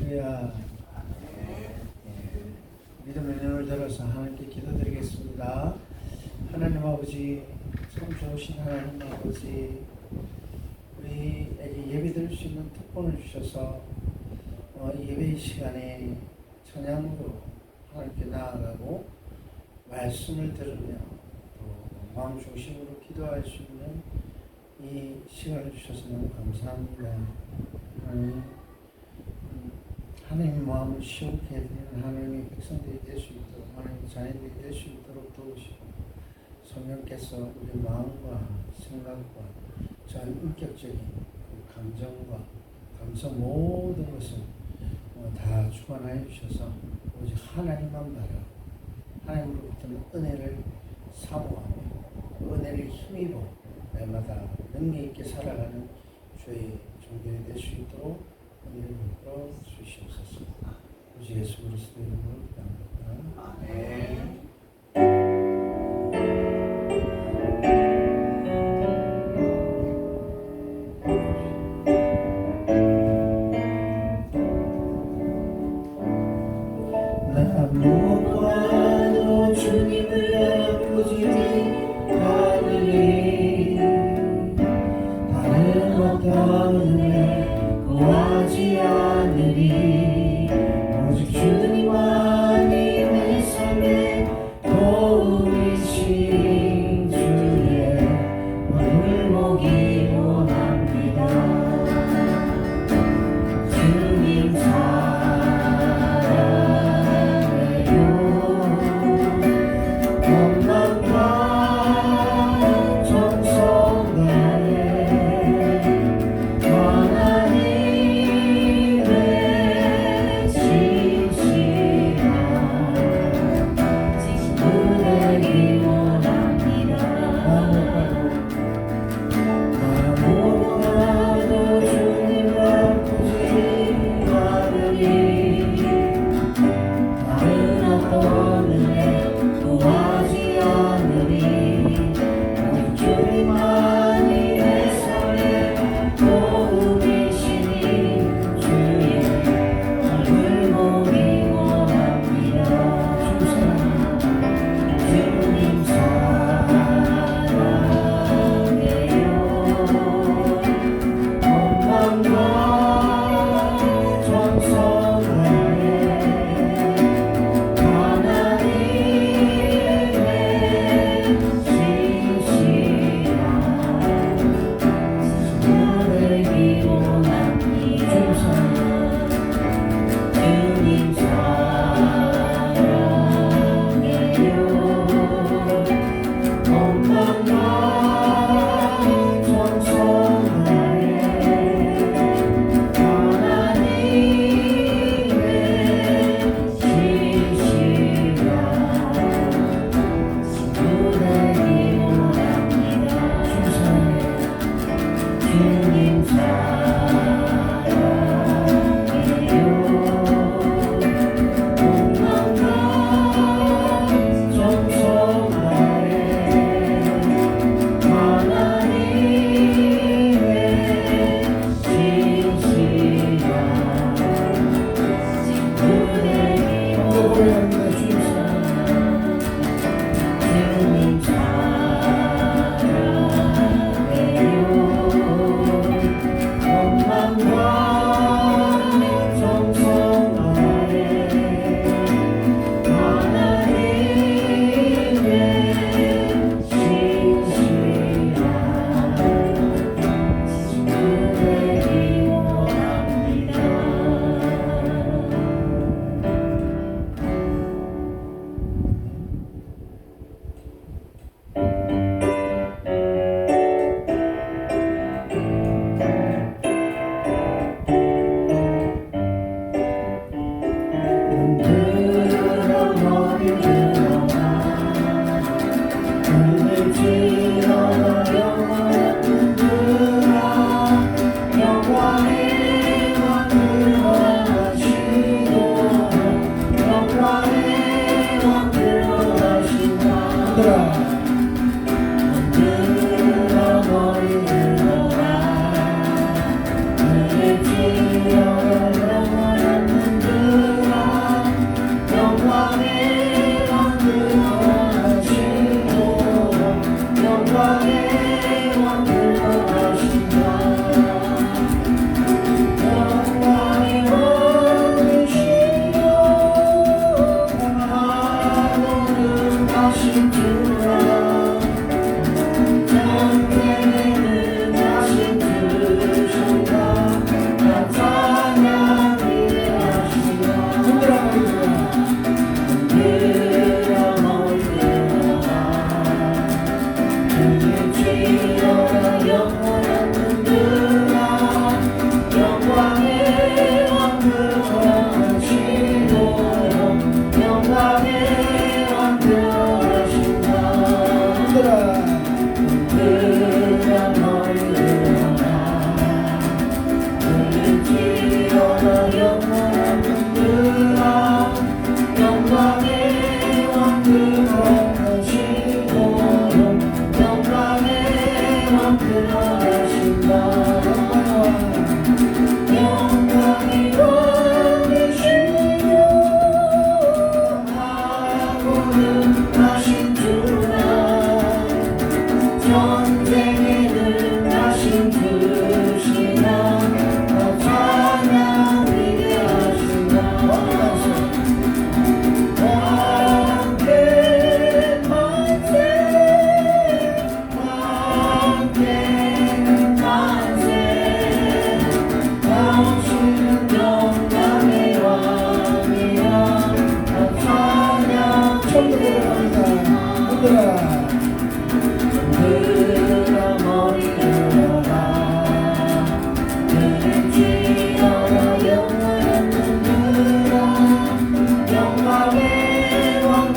할렐루야. 믿음의 눈을 들어서 하나님께 기도드리겠습니다. 하나님 아버지, 참 좋으신 하나님 아버지, 우리에게 예배 드릴 수 있는 특권을 주셔서 예배 시간에 찬양으로 하나님께 나아가고 말씀을 들으며 또 마음 중심으로 기도할 수 있는 이 시간을 주셔서 너무 감사합니다. 하나님 마음을 시원케 해드리는 하나님의 백성들이 될 수 있도록, 하나님의 자녀들이 될 수 있도록 도우시고, 성령께서 우리 마음과 생각과 전 인격적인 그 감정과 감성 모든 것을 다 주관하여 주셔서 오직 하나님만 바라 하나님으로부터는 은혜를 사모하며 은혜를 힘입어 날마다 능력 있게 살아가는 주의 종들이 될 수 있도록 은혜를 베풀어 주시옵소서. 오직 예수 그리스도의 이름으로 기도합니다. 아멘. 무엇과도 주님을 부지히 하느니 다른 어떤 은혜 구하지 않으리. 오직 주님만이 내 삶에 도우이신 주의 얼굴 보기 원합니다. 주님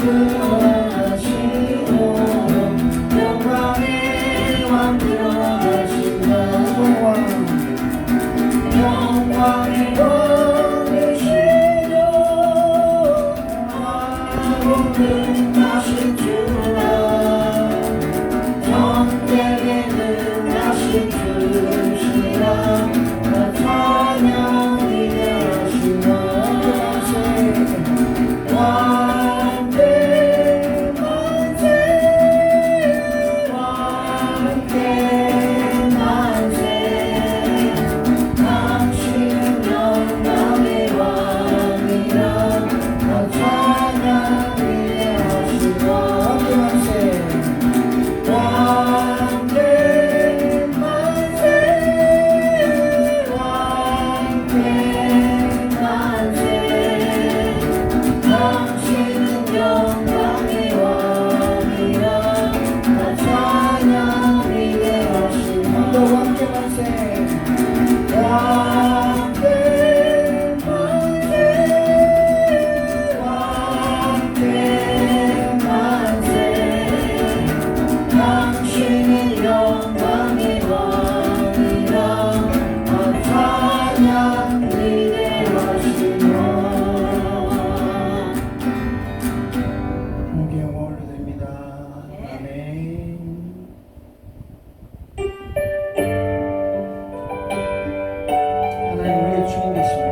들어가시고 영광의 왕 들어가신다 영광의 왕 되시고 왕은 나신 주라 전쟁에는 나신 주시라 찬양 위대하시나 왕대 만세 왕대 만세 당신은 영광의 왕이라 찬양 위대하시나 왕대 만세 왕대 만세 당신은 영광의 왕이라 찬양 위대하신 더 왕대 만세 왕대 만세 왕대 만세 당신은 영광의 왕이라 찬양 위대하시노 목에 영광 올려드립니다. 아멘. 하나님 우리의 주님이십니다.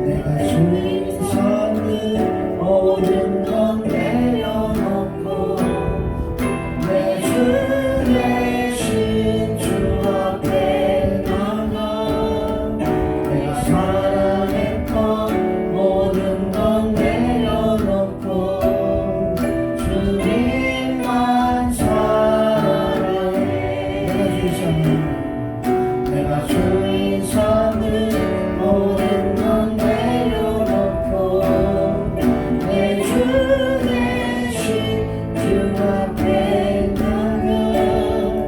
내가 주님 삼는 모든 건 내려놓고 내 주 대신 주 앞에 나가 내가 사랑했던 모든 건 내려놓고 주님만 사랑해 내가 주인 삼는 모든 건 내려놓고 내 주 대신 주 앞에 나가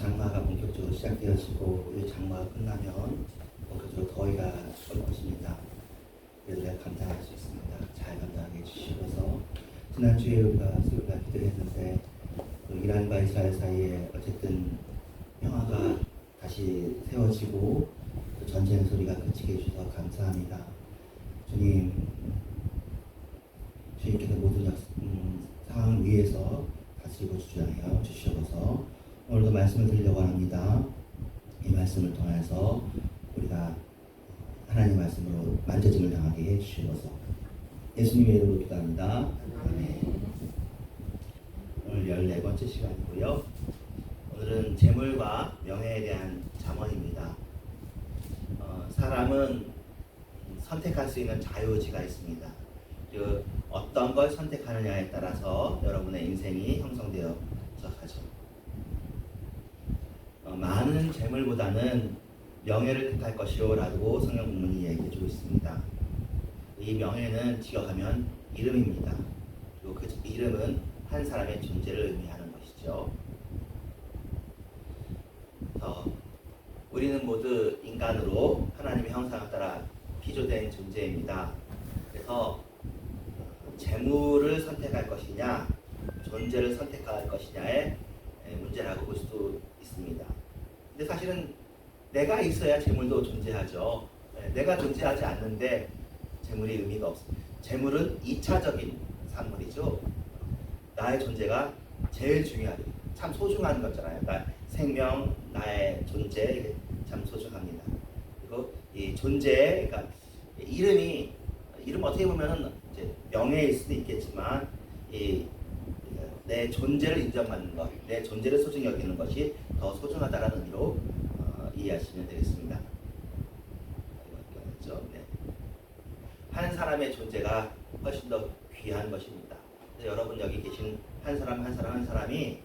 장마가 본격적으로 시작되어지고 이 장마가 끝나면 본격적으로 더위가 올 것입니다. 그래도 내가 감당할 수 있습니다. 잘 감당하게 해주시고서 지난주에 우리가 기도를 했는데 이란과 이스라엘 사이에 어쨌든 평화가 다시 세워지고 또 전쟁 소리가 그치게 해주셔서 감사합니다. 주님께서 모든 상황 위에서 다스리고 주장하여 주시옵소서. 오늘도 말씀을 드리려고 합니다. 이 말씀을 통해서 우리가 하나님 말씀으로 만져짐을 당하게 해주시옵소서. 예수님의 이름으로 기도합니다. 아멘. 오늘 14번째 시간이고요. 오늘은 재물과 명예에 대한 잠언입니다. 사람은 선택할 수 있는 자유의지가 있습니다. 그 어떤 걸 선택하느냐에 따라서 여러분의 인생이 형성되어서 가죠. 많은 재물보다는 명예를 택할 것이요 라고 성경 본문이 얘기해주고 있습니다. 이 명예는 기억하면 이름입니다. 그리고 그 이름은 한 사람의 존재를 의미하는 것이죠. 우리는 모두 인간으로 하나님의 형상을 따라 피조된 존재입니다. 그래서 재물을 선택할 것이냐 존재를 선택할 것이냐의 문제라고 볼 수도 있습니다. 근데 사실은 내가 있어야 재물도 존재하죠. 내가 존재하지 않는데 재물이 의미가 없습니다. 재물은 2차적인 산물이죠. 나의 존재가 제일 중요하죠. 참 소중한 거잖아요. 생명, 나의 존재 참 소중합니다. 그리고 이 존재, 그러니까 이름 어떻게 보면은 이제 명예일 수도 있겠지만 내 존재를 인정받는 것, 내 존재를 소중히 여기는 것이 더 소중하다는 의미로 이해하시면 되겠습니다. 네. 한 사람의 존재가 훨씬 더 귀한 것입니다. 여러분 여기 계신 한 사람이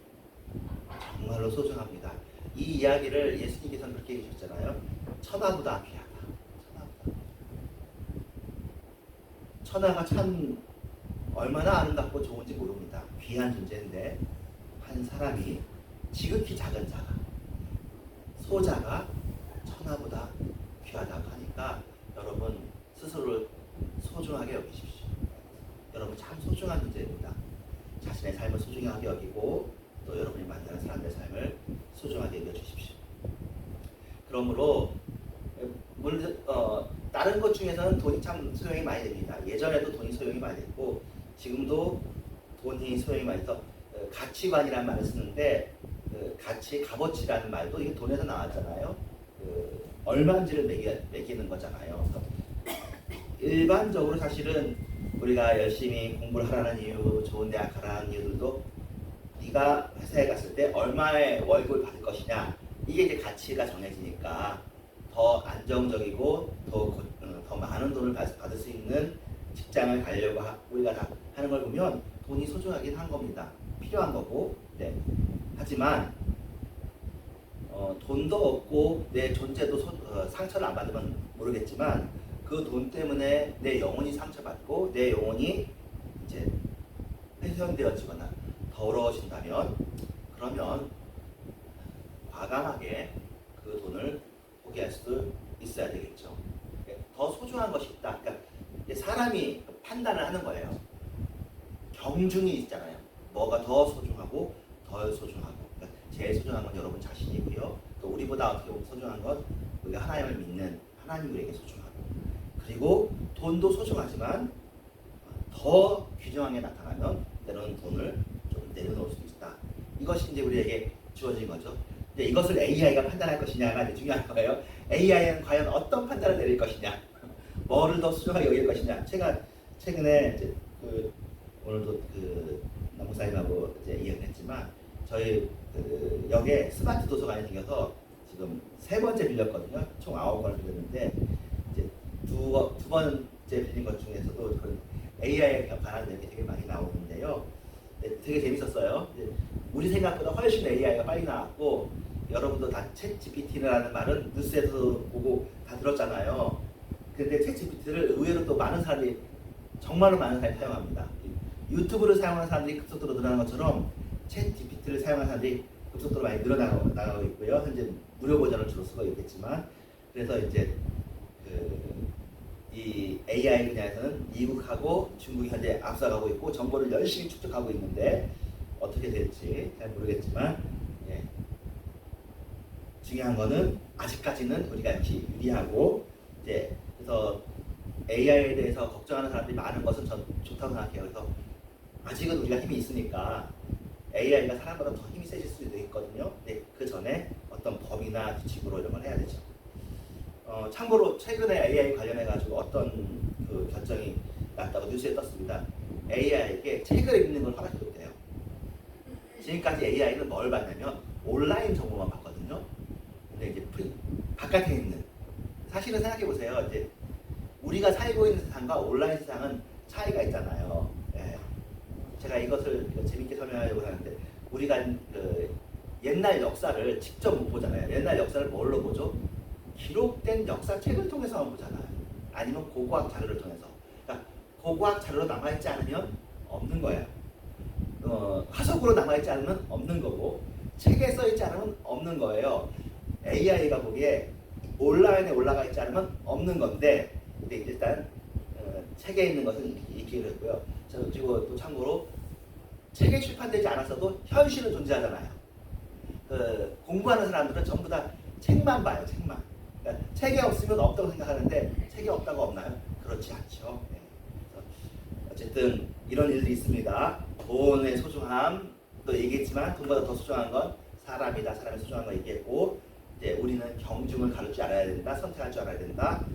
정말로 소중합니다. 이 이야기를 예수님께서는 그렇게 해주셨잖아요. 천하보다 귀하다. 천하가 참 얼마나 아름답고 좋은지 모릅니다. 귀한 존재인데 한 사람이 지극히 작은 자가 소자가 천하보다 귀하다고 하니까 여러분 스스로를 소중하게 여기십시오. 여러분 참 소중한 존재입니다. 자신의 삶을 소중하게 여기고 또 여러분이 만나는 사람들의 삶을 소중하게 여겨주십시오. 그러므로 다른 것 중에서는 돈이 참 소용이 많이 됩니다. 예전에도 돈이 소용이 많이 됐고 지금도 돈이 소용이 많이 돼서 가치관이라는 말을 쓰는데 값어치라는 말도 이게 돈에서 나왔잖아요. 얼마인지를 매기는 거잖아요. 일반적으로 사실은 우리가 열심히 공부를 하라는 이유, 좋은 대학 가라는 이유들도 네가 회사에 갔을 때 얼마의 월급을 받을 것이냐 이게 이제 가치가 정해지니까 더 안정적이고 더 많은 돈을 받을 수 있는 직장을 가려고 우리가 다 하는 걸 보면 돈이 소중하긴 한 겁니다. 필요한 거고. 네. 하지만 돈도 없고 내 존재도 상처를 안 받으면 모르겠지만 그 돈 때문에 내 영혼이 상처받고 내 영혼이 이제 훼손되어지거나 더러워진다면 그러면 과감하게 그 돈을 포기할 수도 있어야 되겠죠. 더 소중한 것이 있다. 그러니까 사람이 판단을 하는 거예요. 경중이 있잖아요. 뭐가 더 소중하고 덜 소중하고. 그러니까 제일 소중한 건 여러분 자신이고요. 또 우리보다 어떻게 보면 소중한 건 우리가 하나님을 믿는 하나님 우리에게 소중하고. 그리고 돈도 소중하지만 더 귀중하게 나타나면 때로는 돈을 좀 내려놓을 수도 있다. 이것이 이제 우리에게 주어진 거죠. 이제 이것을 AI가 판단할 것이냐가 이제 중요한 거예요. AI는 과연 어떤 판단을 내릴 것이냐, 뭐를 더 소중하게 여길 것이냐. 제가 최근에 이제 오늘도 남목사님하고 이제 이야기를 했지만 저희 역에 스마트 도서관이 생겨서 지금 3번째 빌렸거든요. 총 9권을 빌렸는데 이제 두 번째 빌린 것 중에서도 그런 AI에 관한 내용이 되게 많이 나오는데요. 되게 재밌었어요. 우리 생각보다 훨씬 AI가 빨리 나왔고 여러분도 다 챗GPT라는 말은 뉴스에서 보고 다 들었잖아요. 근데 챗GPT를 의외로 또 정말로 많은 사람이 사용합니다. 유튜브를 사용하는 사람들이 급속도로 늘어나는 것처럼 챗GPT를 사용하는 사람들이 급속도로 많이 늘어나가고 있고요. 현재 무료 버전을 주로 쓰고 있겠지만, 그래서 이제 이 AI 분야에서는 미국하고 중국이 현재 앞서가고 있고 정보를 열심히 축적하고 있는데 어떻게 될지 잘 모르겠지만, 예. 중요한 거는 아직까지는 우리가 역시 유리하고, 이제 그래서 AI에 대해서 걱정하는 사람들이 많은 것은 전 좋다고 생각해요. 그래서 아직은 우리가 힘이 있으니까 AI가 사람보다 더 힘이 세질 수도 있거든요. 근데 그 전에 어떤 법이나 규칙으로 이런 걸 해야 되죠. 참고로 최근에 AI 관련해 가지고 어떤 그 결정이 났다고 뉴스에 떴습니다. AI에게 책을 읽는 걸 허락해줬대요. 지금까지 AI는 뭘 봤냐면 온라인 정보만 봤거든요. 근데 이제 바깥에 있는, 사실은 생각해 보세요. 이제 우리가 살고 있는 세상과 온라인 세상은 차이가 있잖아요. 예. 제가 이것을 재밌게 설명하려고 하는데, 우리가 그 옛날 역사를 직접 못 보잖아요. 옛날 역사를 뭘로 보죠? 기록된 역사책을 통해서만 보잖아요. 아니면 고고학 자료를 통해서. 그러니까 고고학 자료로 남아있지 않으면 없는 거예요. 화석으로 남아있지 않으면 없는 거고, 책에 써있지 않으면 없는 거예요. AI가 보기에 온라인에 올라가 있지 않으면 없는 건데, 근데 일단 책에 있는 것은 있기로 했고요. 그리고 또 참고로 책에 출판되지 않았어도 현실은 존재하잖아요. 공부하는 사람들은 전부 다 책만 봐요. 책만. 그러니까 책이 없으면 없다고 생각하는데 책이 없다고 없나요? 그렇지 않죠. 네. 어쨌든 이런 일들이 있습니다. 돈의 소중함 또 얘기했지만, 돈보다 더 소중한 건 사람이다. 사람이 소중한 거 얘기했고, 이제 우리는 경중을 가를 줄 알아야 된다. 선택할 줄 알아야 된다.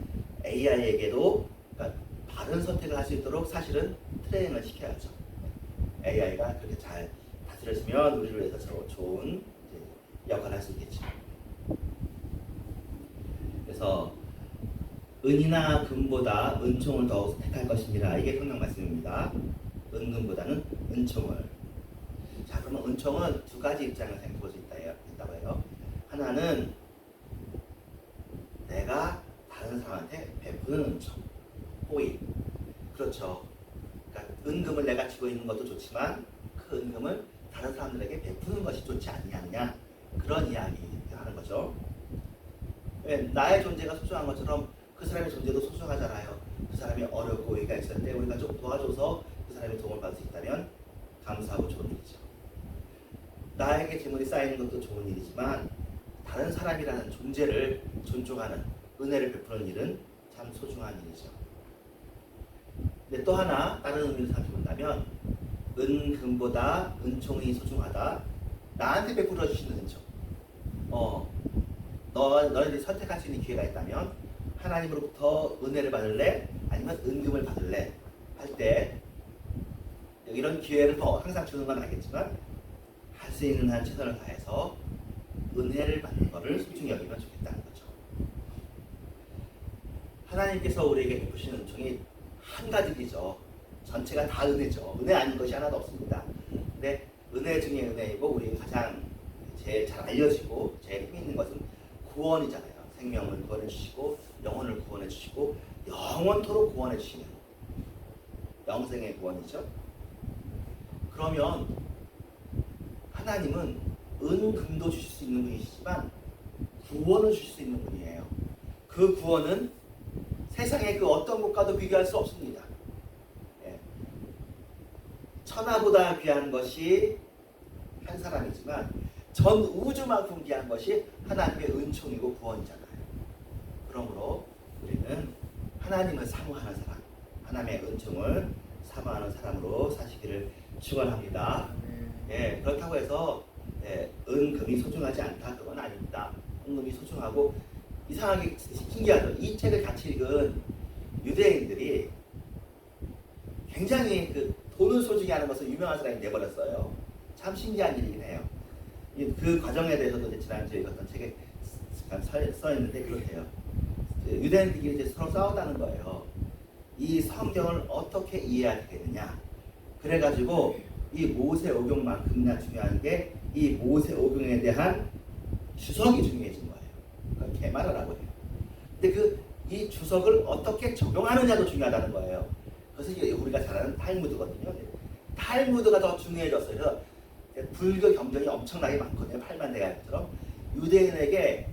AI에게도 그러니까 바른 선택을 할 수 있도록 사실은 트레이닝을 시켜야죠. AI가 그렇게 잘 다스려지면 우리를 위해서 좋은 역할을 할 수 있겠죠. 그래서 은이나 금보다 은총을 더욱 택할 것입니다. 이게 성경 말씀입니다. 은금보다는 은총을. 자, 그러면 은총은 두 가지 입장을 생각해 볼 수 있다고 해요. 하나는 내가 다른 사람한테 베푸는 은총, 호의. 그렇죠. 그러니까 은금을 내가 쥐고 있는 것도 좋지만 그 은금을 다른 사람들에게 베푸는 것이 좋지 않느냐, 그런 이야기 하는 거죠. 왜 나의 존재가 소중한 것처럼 그 사람의 존재도 소중하잖아요. 그 사람이 어렵고 위기가 있을 때 우리가 좀 도와줘서 그 사람이 도움을 받을 수 있다면 감사하고 좋은 일이죠. 나에게 재물이 쌓이는 것도 좋은 일이지만 다른 사람이라는 존재를 존중하는, 은혜를 베푸는 일은 참 소중한 일이죠. 근데 또 하나 다른 의미로 생각해 본다면, 은금보다 은총이 소중하다. 나한테 베풀어 주시는 은총. 너희들이 선택할 수 있는 기회가 있다면 하나님으로부터 은혜를 받을래? 아니면 은금을 받을래? 할 때 이런 기회를 항상 주는 건 알겠지만 할 수 있는 한 최선을 다해서 은혜를 받는 것을 소중히 여기면 좋겠다는 거죠. 하나님께서 우리에게 베푸시는 은총이 한 가지이죠. 전체가 다 은혜죠. 은혜 아닌 것이 하나도 없습니다. 근데 은혜 중에 은혜이고, 우리 가장 제일 잘 알려지고 제일 힘 있는 것은 구원이잖아요. 생명을 구원해 주시고 영혼을 구원해 주시고 영원토록 구원해 주시는 영생의 구원이죠. 그러면 하나님은 은금도 주실 수 있는 분이시지만 구원을 주실 수 있는 분이에요. 그 구원은 세상의 그 어떤 것과도 비교할 수 없습니다. 예. 천하보다 귀한 것이 한 사람이지만 전 우주만큼 귀한 것이 하나님의 은총이고 구원이잖아요. 그러므로 우리는 하나님을 사모하는 사람, 하나님의 은총을 사모하는 사람으로 사시기를 축원합니다. 예, 그렇다고 해서 은금이 소중하지 않다, 그건 아닙니다. 은금이 소중하고, 이상하게 신기하죠. 이 책을 같이 읽은 유대인들이 굉장히 그 돈을 소중히 하는 것을 유명한 사람이 돼버렸어요. 참 신기한 일이긴 해요. 그 과정에 대해서도 지난주에 읽었던 책에 써 있는데 그렇대요. 유대인들이 이제 서로 싸우다는 거예요. 이 성경을 어떻게 이해해야 되겠느냐. 그래가지고 이 모세오경만큼이나 중요한 게 이 모세오경에 대한 주석이 중요해진 거예요. 그러니까 개말하라고 해요. 근데 이 주석을 어떻게 적용하느냐도 중요하다는 거예요. 그래서 이게 우리가 잘 아는 탈무드거든요. 탈무드가 더 중요해졌어요. 그래서 불교 경전이 엄청나게 많거든요. 8만 대가처럼 유대인에게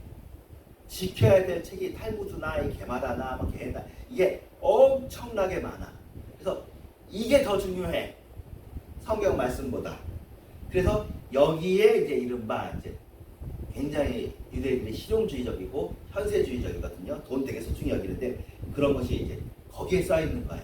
지켜야 될 책이 탈무드나 이 게마라나 뭐 게나 이게 엄청나게 많아. 그래서 이게 더 중요해. 성경 말씀보다. 그래서 여기에 이제 이른바 이제 굉장히 유대인들이 실용주의적이고 현세주의적이거든요. 돈 되게 소중히 여기는데 그런 것이 이제 거기에 써 있는 거야.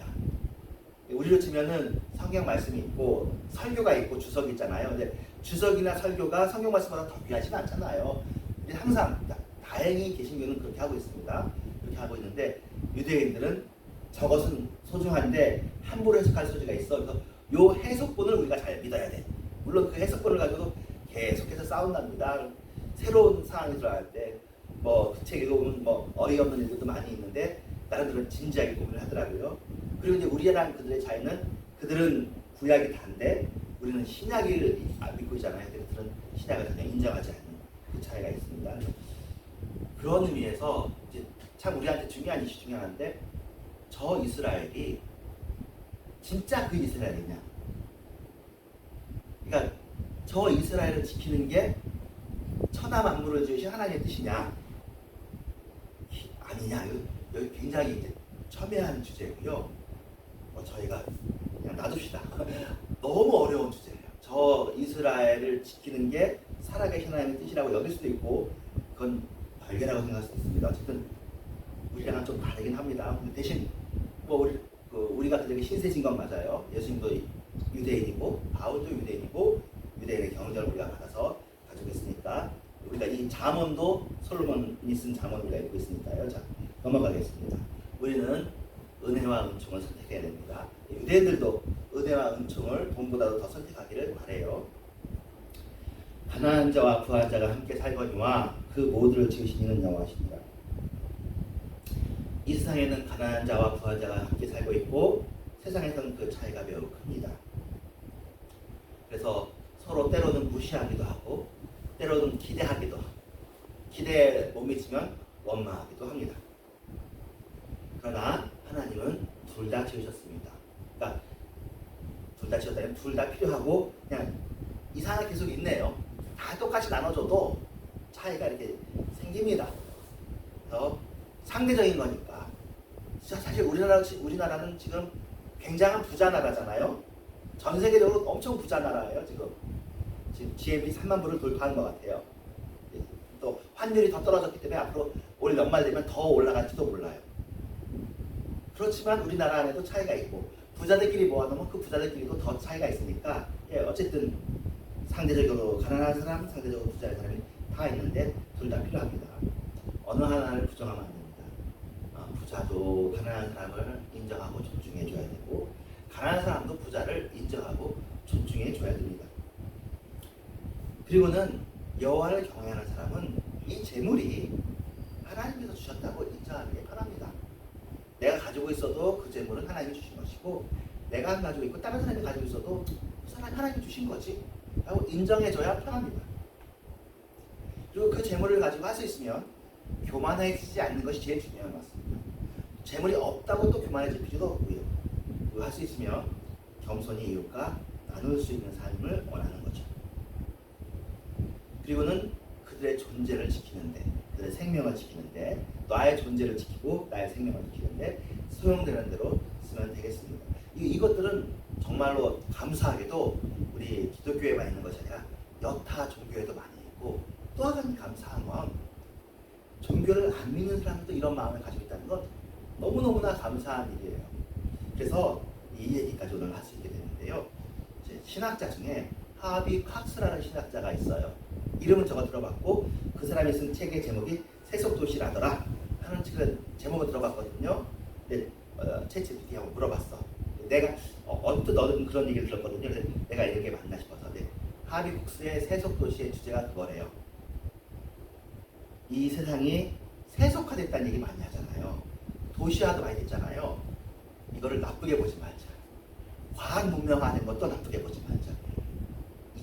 우리로 치면은 성경 말씀이 있고 설교가 있고 주석이 있잖아요. 근데 주석이나 설교가 성경 말씀보다 더 귀하지는 않잖아요. 항상 다행히 개신교는 그렇게 하고 있습니다. 그렇게 하고 있는데 유대인들은 저것은 소중한데 함부로 해석할 소지가 있어. 그래서 요 해석본을 우리가 잘 믿어야 돼. 물론 그 해석본을 가지고도 계속해서 싸운답니다. 새로운 상황이 들어갈 때 뭐 그 책 읽어보면 뭐 어이없는 일들도 많이 있는데 나름대로 진지하게 고민을 하더라고요. 그리고 이제 우리랑 그들의 차이는 그들은 구약이 단데 우리는 신약을 믿고 있잖아요. 그들은 신약을 전혀 인정하지 않는 그 차이가 있습니다. 그런 의미에서 이제 참 우리한테 중요한 이슈 중에 하나인데 저 이스라엘이 진짜 그 이스라엘이냐? 그러니까 저 이스라엘을 지키는 게 천하 만물을 지으신 하나님의 뜻이냐? 아니냐? 여기 굉장히 이제 첨예한 주제고요. 저희가 그냥 놔둡시다. 너무 어려운 주제예요. 저 이스라엘을 지키는 게 살아계신 하나님의 뜻이라고 여길 수도 있고 그건 별개라고 생각할 수도 있습니다. 어쨌든 우리랑은 좀 다르긴 합니다. 근데 대신 뭐 우리가 그들에게 신세진 건 맞아요. 예수님도 유대인이고 바울도 유대인이고 유대인의 경전을 우리가 받아서 가지고 있으니까 우리가 이 잠언도 솔로몬이 쓴 잠언을 우리가 읽고 있으니까요. 자, 넘어가겠습니다. 우리는 은혜와 은총을 선택해야 됩니다. 유대인들도 은혜와 은총을 돈보다도 더 선택하기를 바래요. 가난한 자와 부한 자가 함께 살거니와 그 모두를 지으신 이는 여호와시니라. 이 세상에는 가난한 자와 부한 자가 함께 살고 있고 세상에서는 그 차이가 매우 큽니다. 그래서 서로 때로는 무시하기도 하고 때로는 기대하기도 하고 기대에 못 미치면 원망하기도 합니다. 그러나 하나님은 둘 다 지으셨습니다. 그러니까 둘 다 지었다면 둘 다 필요하고 그냥 이상하게 계속 있네요. 다 똑같이 나눠줘도 차이가 이렇게 생깁니다. 그래서 상대적인 거니까 사실 우리나라는 지금 굉장한 부자 나라잖아요. 전 세계적으로 엄청 부자 나라예요. 지금 GNP 3만 불을 돌파한 것 같아요. 또 환율이 더 떨어졌기 때문에 앞으로 올 연말 되면 더 올라갈지도 몰라요. 그렇지만 우리나라 안에도 차이가 있고 부자들끼리 모아놓으면 그 부자들끼리도 더 차이가 있으니까 어쨌든 상대적으로 가난한 사람, 상대적으로 부자의 사람이 다 있는데 둘 다 필요합니다. 어느 하나를 부정하면 안 됩니다. 부자도 가난한 사람을 인정하고 존중해 줘야 되고 가난한 사람도 부자를 인정하고 존중해 줘야 됩니다. 그리고는 여호와를 경외하는 사람은 이 재물이 하나님께서 주셨다고 인정하는 게 편합니다. 내가 가지고 있어도 그 재물은 하나님이 주신 것이고 내가 안 가지고 있고 다른 사람이 가지고 있어도 그 사람이 하나님이 주신 거지 라고 인정해줘야 편합니다. 그리고 그 재물을 가지고 할 수 있으면 교만해지지 않는 것이 제일 중요한 것 같습니다. 재물이 없다고 또 교만해질 필요도 없고요. 그거 할 수 있으면 겸손히 이웃과 나눌 수 있는 삶을 원하는 거죠. 그리고는 그들의 존재를 지키는데 그들의 생명을 지키는데 나의 존재를 지키고 나의 생명을 지키는데 소용되는 대로 쓰면 되겠습니다. 이것들은 정말로 감사하게도 우리 기독교에만 있는 것이 아니라 여타 종교에도 많이 있고 또 한 감사한 건 종교를 안 믿는 사람도 이런 마음을 가지고 있다는 건 너무너무나 감사한 일이에요. 그래서 이 얘기까지 오늘 할 수 있게 되는데요. 신학자 중에 하비 칵스라는 신학자가 있어요. 이름은 제가 들어봤고 그 사람이 쓴 책의 제목이 세속도시라더라 하는 책을 제목을 들어봤거든요. 근데 챗GPT하고 물어봤어. 내가 언뜻 너는 그런 얘기를 들었거든요. 그래서 내가 이런 게 맞나 싶어서. 하비 쿡스의 세속도시의 주제가 그거래요. 이 세상이 세속화됐다는 얘기 많이 하잖아요. 도시화도 많이 됐잖아요. 이거를 나쁘게 보지 말자. 과학 문명화된 것도 나쁘게 보지 말자.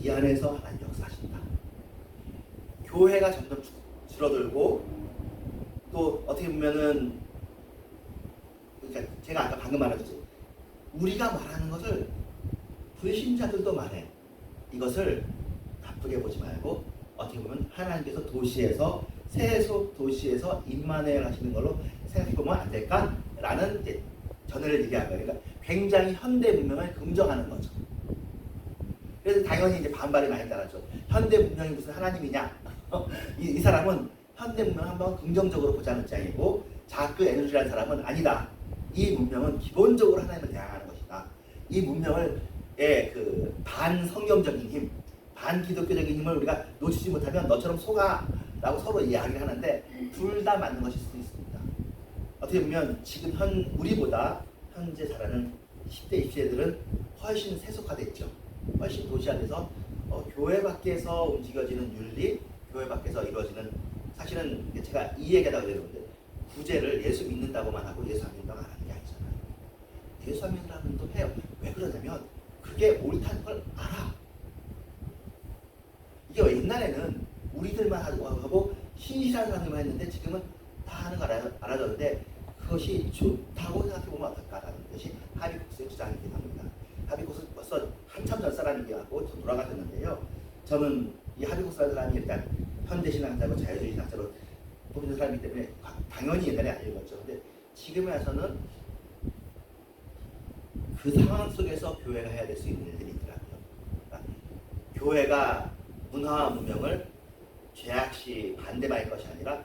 이 안에서 하나님 역사하신다. 교회가 점점 줄어들고 또 어떻게 보면은 그러니까 제가 아까 방금 말했듯이 우리가 말하는 것을 불신자들도 말해. 이것을 나쁘게 보지 말고 어떻게 보면 하나님께서 도시에서 세속 도시에서 임마누엘 하시는 걸로 생각해 보면 안 될까라는 이제 전례를 얘기한 거예요. 그러니까 굉장히 현대 문명을 긍정하는 거죠. 그래서 당연히 이제 반발이 많이 따랐죠. 현대 문명이 무슨 하나님이냐? 이 사람은 현대 문명 한번 긍정적으로 보자는 입장이고 자크 에너지라는 사람은 아니다. 이 문명은 기본적으로 하나님을 대항하는 것이다. 이 문명을 그 반성경적인 힘, 반기독교적인 힘을 우리가 놓치지 못하면 너처럼 속아라고 서로 이야기를 하는데 둘 다 맞는 것일 수도 있습니다. 어떻게 보면 지금 우리보다 현재 자라는 10대, 20대들은 훨씬 세속화됐죠. 훨씬 도시화돼서 교회 밖에서 움직여지는 윤리, 교회 밖에서 이루어지는 사실은 제가 이 얘기하다가 그러는데 구제를 예수 믿는다고만 하고 예수 안 믿는다고 안 하는 게 아니잖아요. 예수 안 믿는다는 분도 해요. 왜 그러냐면 그게 옳다는 걸 알아. 이게 옛날에는 우리들만 하고 신실한 사람들만 했는데 지금은 다 하는 거 알아졌는데 그것이 좋다고 생각해보면 어떨까라는 것이 하비쿠스의 주장이긴 합니다. 하비쿠스 벌써 한참 전 사람이기도 하고 돌아가셨는데요. 저는 이 하비쿠스라는 사람이 일단 현대신학자고 자유주의 신학자로 뽑는 사람이기 때문에 당연히 옛날에 안 읽었죠. 근데 지금에 와서는 그 상황 속에서 교회가 해야 될 수 있는 일들이 있더라고요. 그러니까 교회가 문화와 문명을 죄악시 반대할 것이 아니라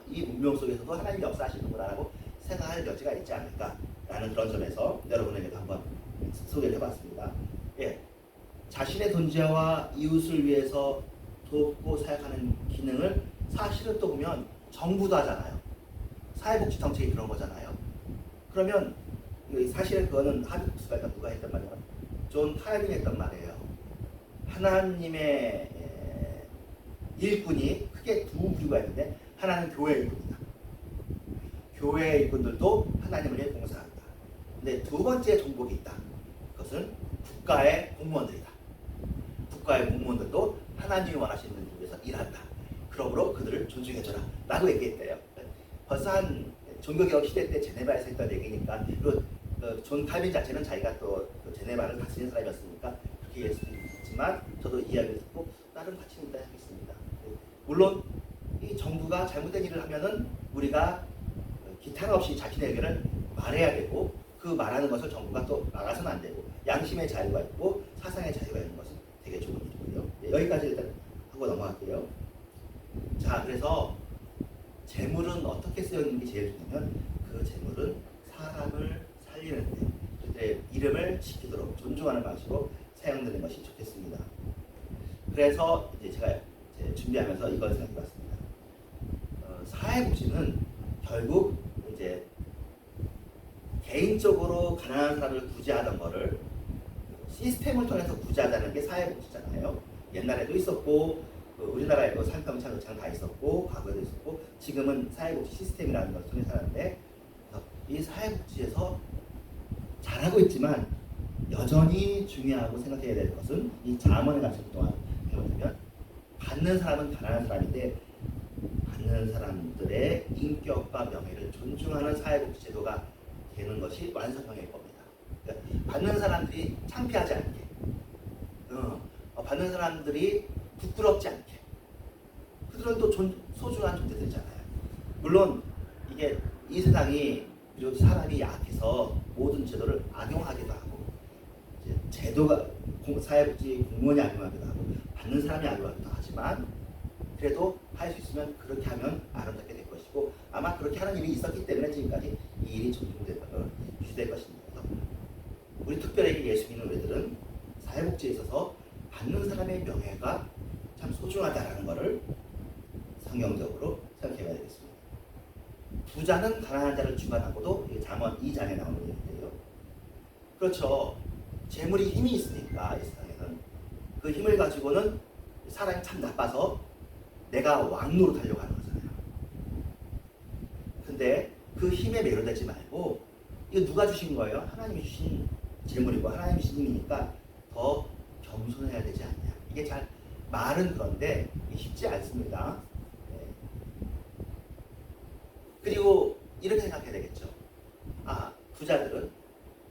이 문명 속에서도 하나님이 역사하시는구나라고 생각할 여지가 있지 않을까라는 그런 점에서 여러분에게도 한번 소개를 해봤습니다. 예, 자신의 존재와 이웃을 위해서 돕고 사역하는 기능을 사실은 또 보면 정부도 하잖아요. 사회복지 정책이 그런 거잖아요. 그러면 사실은 그거는 하비쿠스가 누가 했단 말이에요? 존 칼빈이 했단 말이에요. 하나님의 일꾼이 크게 두 부류가 있는데 하나는 교회 일꾼이다. 교회 일꾼들도 하나님을 위해 봉사한다. 근데 두 번째 종목이 있다. 그것은 국가의 공무원들이다. 국가의 공무원들도 하나님이 원하시는 일을 위해서 일한다. 그러므로 그들을 존중해줘라 라고 얘기했대요. 벌써 한 종교개혁 시대 때 제네바에서 했던 얘기니까 그리고 존 칼빈 자체는 자기가 또 제네바를 다스리는 사람이었으니까 그렇게 이해할 수도 있지만 저도 이야기를 듣고 다른 가치는 있다 생각했습니다. 물론 이 정부가 잘못된 일을 하면은 우리가 기탄 없이 자신의 의견을 말해야 되고 그 말하는 것을 정부가 또 막아서는 안 되고 양심의 자유가 있고 사상의 자유가 있는 것은 되게 좋은 일이고요. 네, 여기까지 일단 하고 넘어갈게요. 자, 그래서 재물은 어떻게 쓰였는 게 제일 중요하면 그 재물은 사람을 살리는데 그때 이름을 지키도록 존중하는 방식으로 사용되는 것이 좋겠습니다. 그래서 이제 제가 준비하면서 이걸 생각해봤습니다. 사회복지는 결국 이제 개인적으로 가난한 사람을 구제하던 거를 시스템을 통해서 구제하자는 게 사회복지잖아요. 옛날에도 있었고 우리나라에도 상평창 의창 다 있었고 과거에도 있었고 지금은 사회복지 시스템이라는 것을 통해서 하는데 이 사회복지에서 잘하고 있지만 여전히 중요하고 생각해야 될 것은 이 자문의 가치를 동안 배우면 받는 사람은 가난한 사람인데 받는 사람들의 인격과 명예를 존중하는 사회복지 제도가 되는 것이 완성형일 겁니다. 그러니까 받는 사람들이 창피하지 않게, 받는 사람들이 부끄럽지 않게, 그들은 또 소중한 존재들이잖아요. 물론 이게 이 세상이 그리고 사람이 약해서 모든 제도를 악용하기도 하고, 이제 제도가 사회복지 공무원이 악용하기도 하고, 받는 사람이 악용하기도 하지만 그래도 할 수 있으면 그렇게 하면 아름답게 될 것이고 아마 그렇게 하는 일이 있었기 때문에 지금까지 이 일이 유지될 것입니다. 우리 특별히 예수 믿는 우리들은 사회복지에 있어서 받는 사람의 명예가 참 소중하다라는 것을 성경적으로 생각해봐야 되겠습니다. 부자는 가난한 자를 주관하고도 잠언 2장에 나오는 얘기인데요. 그렇죠. 재물이 힘이 있으니까 이 세상에는 그 힘을 가지고는 사람이 참 나빠서 내가 왕노릇 하려고 하는 거잖아요. 근데 그 힘에 매료되지 말고 이거 누가 주신 거예요? 하나님이 주신 재물이고 하나님이 주신 힘이니까 더 겸손해야 되지 않냐. 이게 잘 말은 그런데 쉽지 않습니다. 네. 그리고 이렇게 생각해야 되겠죠. 부자들은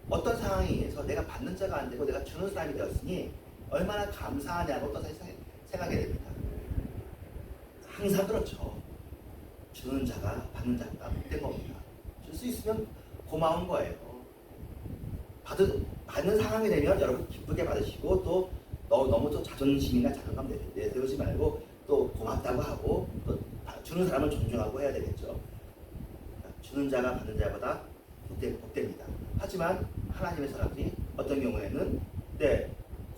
어떤 상황에서 내가 받는 자가 안 되고 내가 주는 사람이 되었으니 얼마나 감사하냐고 또 생각해야 생각하게 됩니다. 항상 그렇죠. 주는 자가 받는 자가 복된 겁니다. 줄 수 있으면 고마운 거예요. 받는 상황이 되면 여러분 기쁘게 받으시고 또 너무 또 자존심이나 자존감 내세우지 말고 또 고맙다고 하고 또 주는 사람을 존중하고 해야 되겠죠. 주는 자가 받는 자보다 복됩니다. 하지만 하나님의 사람들이 어떤 경우에는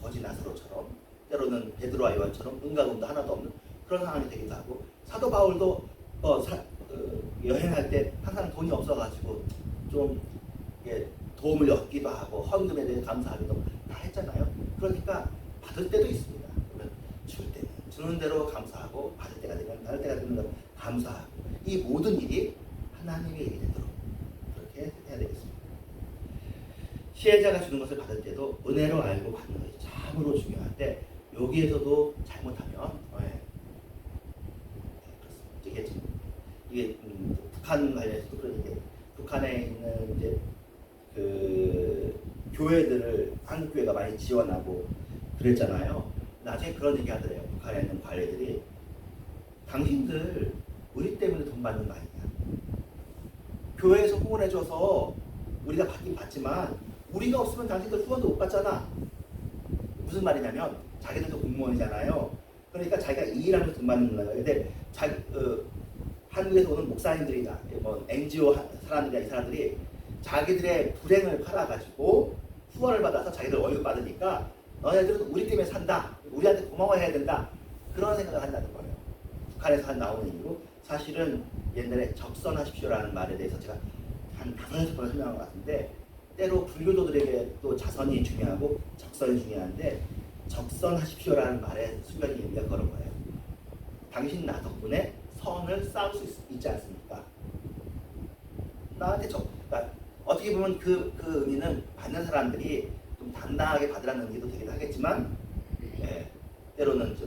거지 나사로처럼 때로는 베드로와 요한처럼 은가금도 하나도 없는 그런 상황이 되기도 하고 사도 바울도 여행할 때 항상 돈이 없어가지고 좀 도움을 얻기도 하고 헌금에 대해 감사하기도 다 했잖아요. 그러니까 받을 때도 있습니다. 그러면 줄 때는 주는 대로 감사하고 받을 때가 되면 대로 감사하고 이 모든 일이 하나님의 일이 되도록 그렇게 해야 되겠습니다. 시혜자가 주는 것을 받을 때도 은혜로 알고 받는 것이 참으로 중요한데 여기에서도 잘못하면 그렇습니다. 이게 북한 관련해서도 그런데 북한에 있는 이제 그 교회들을 한국 교회가 많이 지원하고 그랬잖아요. 나중에 그런 얘기 하더래요. 북한에 있는 관리들이 당신들 우리 때문에 돈 받는 거 아니냐. 교회에서 후원해줘서 우리가 받긴 받지만 우리가 없으면 당신들 후원도 못 받잖아. 무슨 말이냐면 자기들도 공무원이잖아요. 그러니까 자기가 이 일하면서 돈 받는 거예요. 근데 한국에서 오는 목사님들이나 뭐 NGO 사람들이나 이 사람들이 자기들의 불행을 팔아가지고 후원을 받아서 자기들 월급 받으니까 너네들은 우리 때문에 산다. 우리한테 고마워해야 된다. 그런 생각을 한다는 거예요. 북한에서 나오는 이유로 사실은 옛날에 적선하십시오라는 말에 대해서 제가 한 5-6번 설명한 것 같은데 때로 불교도들에게 또 자선이 중요하고 적선이 중요한데 적선하십시오라는 말에 수변이 의미가 그런 거예요. 당신 나 덕분에 선을 쌓을 수 있지 않습니까? 나한테 그러니까 어떻게 보면 그 의미는 받는 사람들이 좀 당당하게 받으라는 의미도 되긴 하겠지만 때로는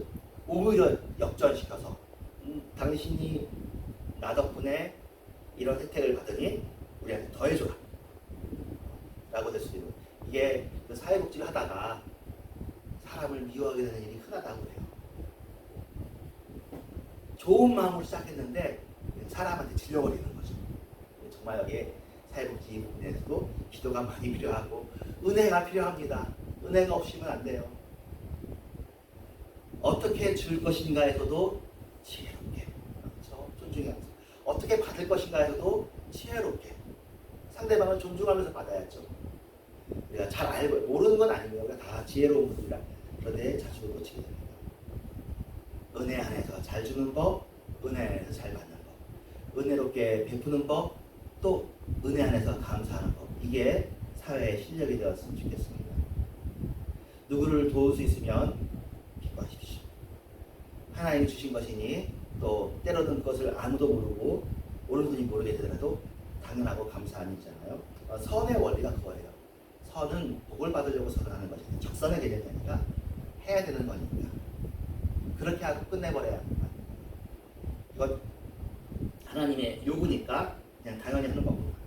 오히려 역전시켜서 당신이 나 덕분에 이런 혜택을 받으니 우리한테 더 해줘라 라고 될 수도 있는 이게 그 사회복지를 하다가 사람을 미워하게 되는 일이 흔하다고 해요. 좋은 마음으로 시작했는데 사람한테 질려버리는 거죠. 정말 여기에 사회복지 부분에서도 기도가 많이 필요하고 은혜가 필요합니다. 은혜가 없이면 안 돼요. 어떻게 줄 것인가에서도 지혜롭게, 그렇죠? 존중하면서 어떻게 받을 것인가에서도 지혜롭게 상대방을 존중하면서 받아야죠. 우리가 잘 알고 모르는 건 아니고요. 우리가 다 지혜로운 분이라 그런데 자주 놓치게 됩니다. 은혜 안에서 잘 주는 법, 은혜 안에서 잘 받는 법, 은혜롭게 베푸는 법, 또 은혜 안에서 감사하는 법. 이게 사회의 실력이 되었으면 좋겠습니다. 누구를 도울 수 있으면 기뻐하십시오. 하나님이 주신 것이니 또 때로는 그것을 아무도 모르고 모르는 분이 모르게 되더라도 당연하고 감사한 일이잖아요. 선의 원리가 그거예요. 선은 복을 받으려고 선을 하는 것이니 적선의 개념이 아니라 해야 되는 거니까 그렇게 하고 끝내버려야 합니다. 이건 하나님의 요구니까 그냥 당연히 하는 겁니다.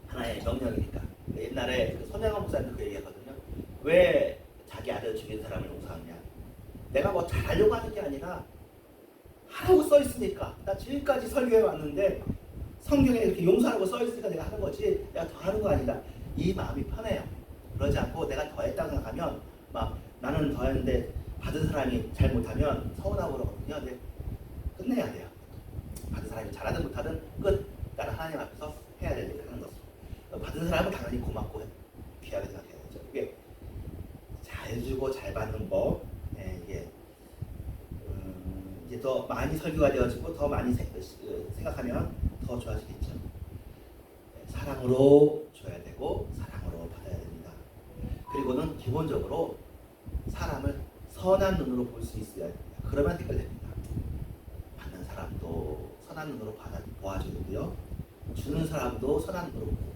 하나의 명령이니까. 옛날에 손양원 목사님도 그 얘기하거든요. 왜 자기 아들 죽인 사람을 용서하느냐. 내가 뭐 잘하려고 하는 게 아니라 하라고 써있으니까. 나 지금까지 설교해 왔는데 성경에 이렇게 용서하라고 써있으니까 내가 하는 거지 내가 더 하는 거 아니다. 이 마음이 편해요. 그러지 않고 내가 더 했다고 생각하면 막 나는 더 했는데 받은 사람이 잘 못하면 서운하고 그러거든요. 근데 끝내야 돼요. 받은 사람이 잘하든 못하든 끝. 나는 하나님 앞에서 해야 될 일을 하는 것으로. 받은 사람은 당연히 고맙고 귀하게 생각해야죠. 이게 잘 주고 잘 받는 법. 이게 이제 더 많이 설교가 되어지고 더 많이 생각하면 더 좋아지겠죠. 사랑으로 줘야 되고 사랑으로 받아야 됩니다. 그리고는 기본적으로 사람을 선한 눈으로 볼 수 있어야 됩니다. 그러면 해결됩니다. 받는 사람도 선한 눈으로 보아주고요. 주는 사람도 선한 눈으로 보고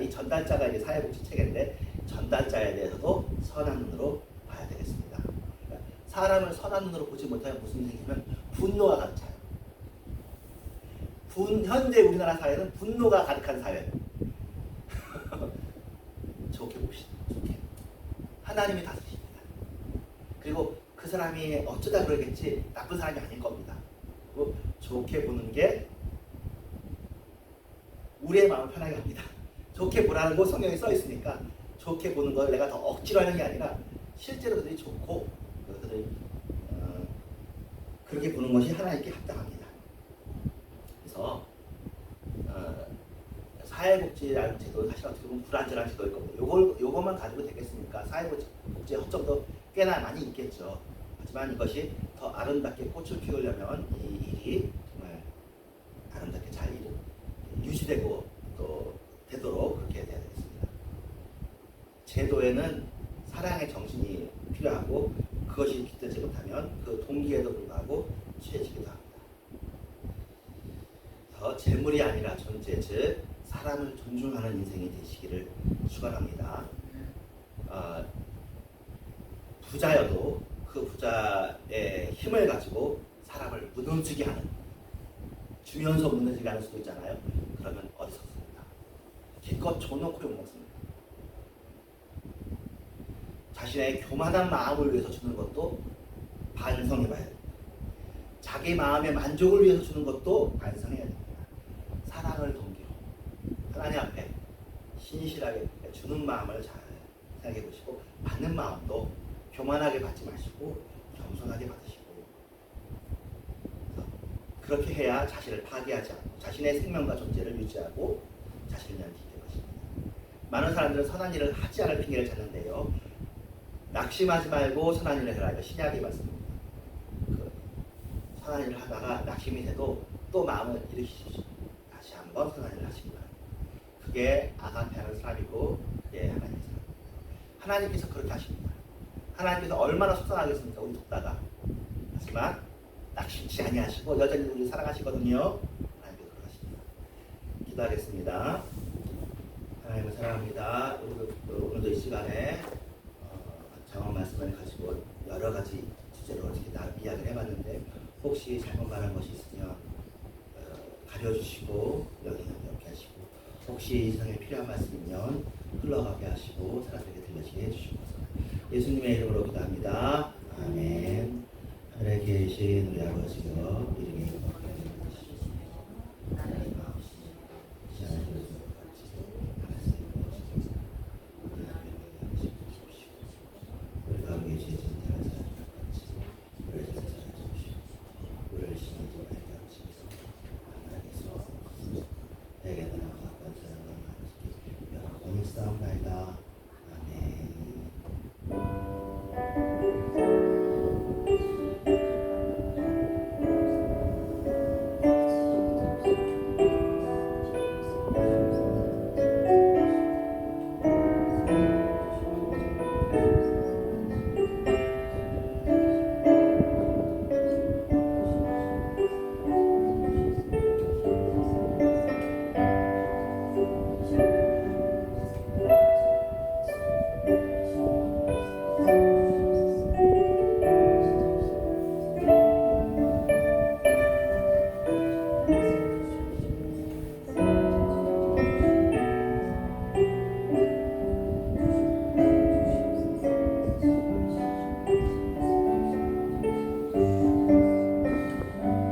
이 전달자가 이제 사회복지 체계인데 전달자에 대해서도 선한 눈으로 봐야 되겠습니다. 그러니까 사람을 선한 눈으로 보지 못하면 무슨 일이 생기면 분노가 가득 차요. 현재 우리나라 사회는 분노가 가득한 사회. 좋게 봅시다. 좋게. 하나님이 다스리십니다. 사람이 어쩌다 그러겠지 나쁜 사람이 아닐 겁니다. 그리고 좋게 보는 게 우리의 마음을 편하게 합니다. 좋게 보라는 거 성경에 써 있으니까 좋게 보는 걸 내가 더 억지로 하는 게 아니라 실제로 그들이 좋고 그들이 그렇게 보는 것이 하나님께 합당합니다. 그래서 사회복지라는 제도 사실 어떻게 보면 불완전한 제도일 겁니다. 요것만 가지고 되겠습니까? 사회복지의 허점도 꽤나 많이 있겠죠. 하지만 이것이 더 아름답게 꽃을 피우려면 이 일이 정말 아름답게 잘 유지되고 또 되도록 그렇게 돼야 되겠습니다. 제도에는 사랑의 정신이 필요하고 그것이 깃들지 못하면 그 동기에도 불구하고 취해지기도 합니다. 그래서 재물이 아니라 존재, 즉 사람을 존중하는 인생이 되시기를 축원합니다. 부자여도 그 부자의 힘을 가지고 사람을 무너지게 하는, 주면서 무너지게 하는 수도 있잖아요. 그러면 어리석습니다. 기껏 줘놓고 욕먹습니다. 자신의 교만한 마음을 위해서 주는 것도 반성해봐야 됩니다. 자기 마음의 만족을 위해서 주는 것도 반성해야 됩니다. 사랑을 동기로 하나님 앞에 신실하게 주는 마음을 잘 생각해 보시고, 받는 마음도 교만하게 받지 마시고 겸손하게 받으시고, 그렇게 해야 자신을 파괴하지 않고 자신의 생명과 존재를 유지하고 자신을 위한 길이 될 것입니다. 많은 사람들은 선한 일을 하지 않을 핑계를 찾는데요, 낙심하지 말고 선한 일을 해라. 신약의 말씀입니다. 선한 일을 하다가 낙심이 돼도 또 마음을 일으키십시오. 다시 한번 선한 일을 하시기 바랍니다. 그게 아가페하는 사람이고 그게 하나님의 사람입니다. 하나님께서 그렇게 하십니다. 하나님께서 얼마나 속상하겠습니까? 우리 돕다가. 하지만 낙심치 아니하시고 여전히 우리 사랑하시거든요. 하나님께서 그렇게 하십니다. 기도하겠습니다. 하나님을 사랑합니다. 오늘도 이 시간에 정한 말씀을 가지고 여러 가지 주제로 이렇게 이야기를 해봤는데, 혹시 잘못 말한 것이 있으면 가려주시고 여기는 이렇게 하시고, 혹시 이 세상에 필요한 말씀이면 흘러가게 하시고 사람들에게 들려지게 해주시옵소서. 예수님의 이름으로 기도합니다. 아멘. 하늘에 계신 우리 아버지여, 이름이